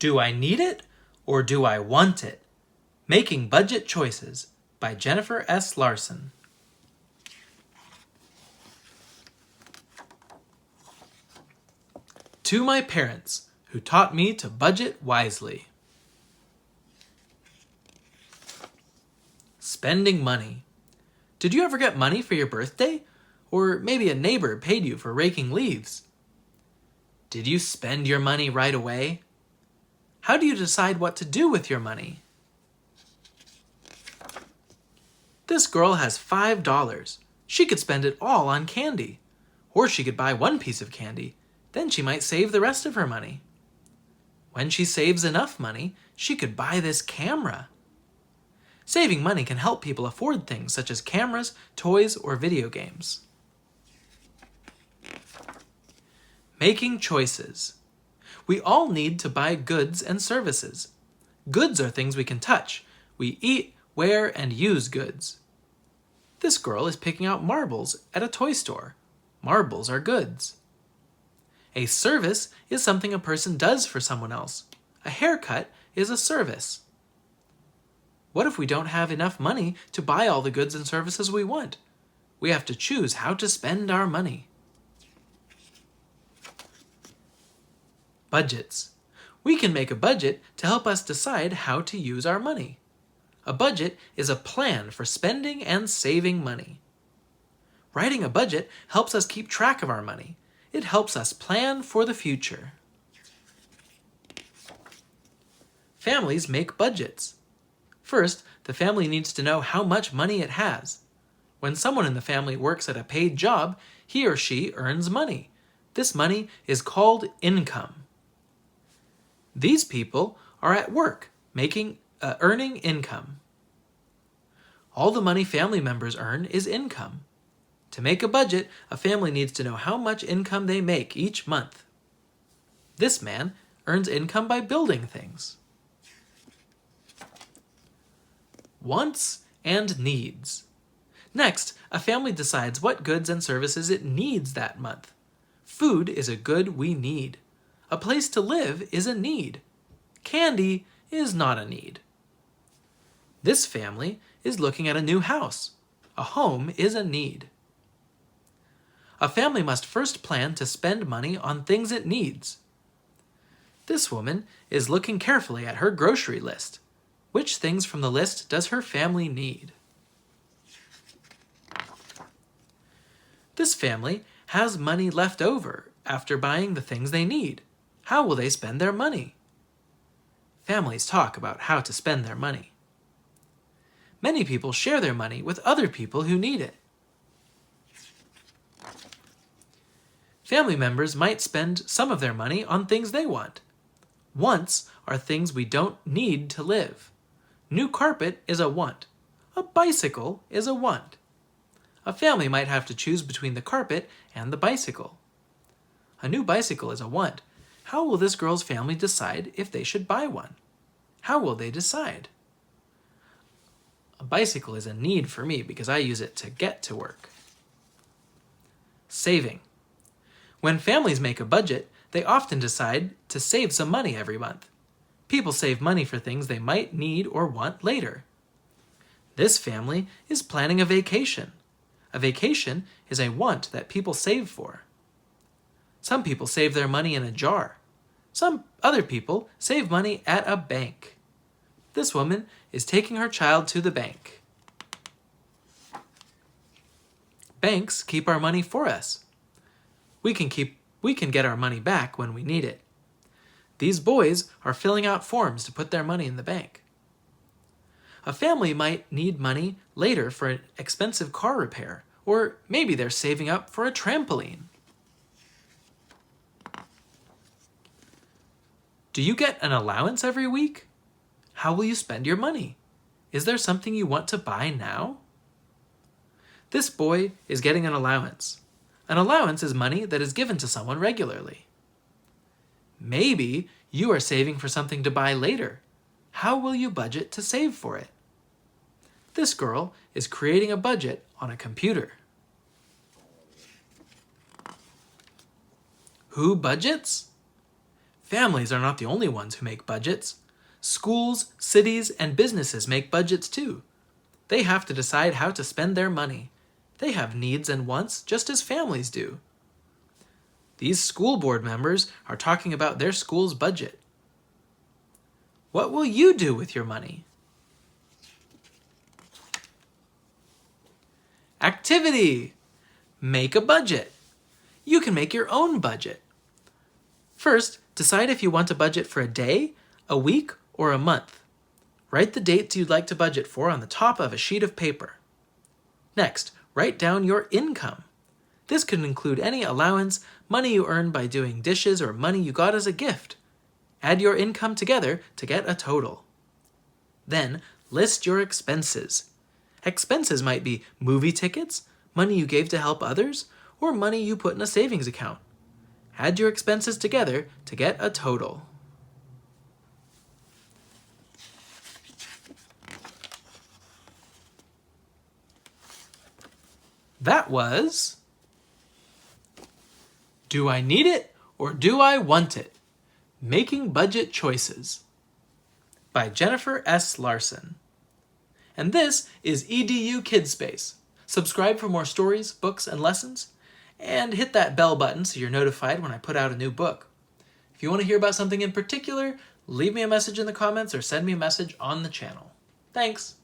Do I need it or do I want it? Making Budget Choices by Jennifer S. Larson. To my parents, who taught me to budget wisely. Spending money. Did you ever get money for your birthday? Or maybe a neighbor paid you for raking leaves? Did you spend your money right away? How do you decide what to do with your money? This girl has $5. She could spend it all on candy. Or she could buy one piece of candy. Then she might save the rest of her money. When she saves enough money, she could buy this camera. Saving money can help people afford things such as cameras, toys, or video games. Making choices. We all need to buy goods and services. Goods are things we can touch. We eat, wear, and use goods. This girl is picking out marbles at a toy store. Marbles are goods. A service is something a person does for someone else. A haircut is a service. What if we don't have enough money to buy all the goods and services we want? We have to choose how to spend our money. Budgets. We can make a budget to help us decide how to use our money. A budget is a plan for spending and saving money. Writing a budget helps us keep track of our money. It helps us plan for the future. Families make budgets. First, the family needs to know how much money it has. When someone in the family works at a paid job, he or she earns money. This money is called income. These people are at work, earning income. All the money family members earn is income. To make a budget, a family needs to know how much income they make each month. This man earns income by building things. Wants and needs. Next, a family decides what goods and services it needs that month. Food is a good we need. A place to live is a need. Candy is not a need. This family is looking at a new house. A home is a need. A family must first plan to spend money on things it needs. This woman is looking carefully at her grocery list. Which things from the list does her family need? This family has money left over after buying the things they need. How will they spend their money? Families talk about how to spend their money. Many people share their money with other people who need it. Family members might spend some of their money on things they want. Wants are things we don't need to live. New carpet is a want. A bicycle is a want. A family might have to choose between the carpet and the bicycle. A new bicycle is a want. How will this girl's family decide if they should buy one? How will they decide? A bicycle is a need for me because I use it to get to work. Saving. When families make a budget, they often decide to save some money every month. People save money for things they might need or want later. This family is planning a vacation. A vacation is a want that people save for. Some people save their money in a jar. Some other people save money at a bank. This woman is taking her child to the bank. Banks keep our money for us. We can get our money back when we need it. These boys are filling out forms to put their money in the bank. A family might need money later for an expensive car repair, or maybe they're saving up for a trampoline. Do you get an allowance every week? How will you spend your money? Is there something you want to buy now? This boy is getting an allowance. An allowance is money that is given to someone regularly. Maybe you are saving for something to buy later. How will you budget to save for it? This girl is creating a budget on a computer. Who budgets? Families are not the only ones who make budgets. Schools, cities, and businesses make budgets too. They have to decide how to spend their money. They have needs and wants just as families do. These school board members are talking about their school's budget. What will you do with your money? Activity! Make a budget. You can make your own budget. First, decide if you want to budget for a day, a week, or a month. Write the dates you'd like to budget for on the top of a sheet of paper. Next, write down your income. This could include any allowance, money you earned by doing dishes, or money you got as a gift. Add your income together to get a total. Then, list your expenses. Expenses might be movie tickets, money you gave to help others, or money you put in a savings account. Add your expenses together to get a total. That was Do I Need It or Do I Want It? Making Budget Choices by Jennifer S. Larson. And this is EDU KidSpace. Subscribe for more stories, books, and lessons, and hit that bell button so you're notified when I put out a new book. If you want to hear about something in particular, leave me a message in the comments or send me a message on the channel. Thanks!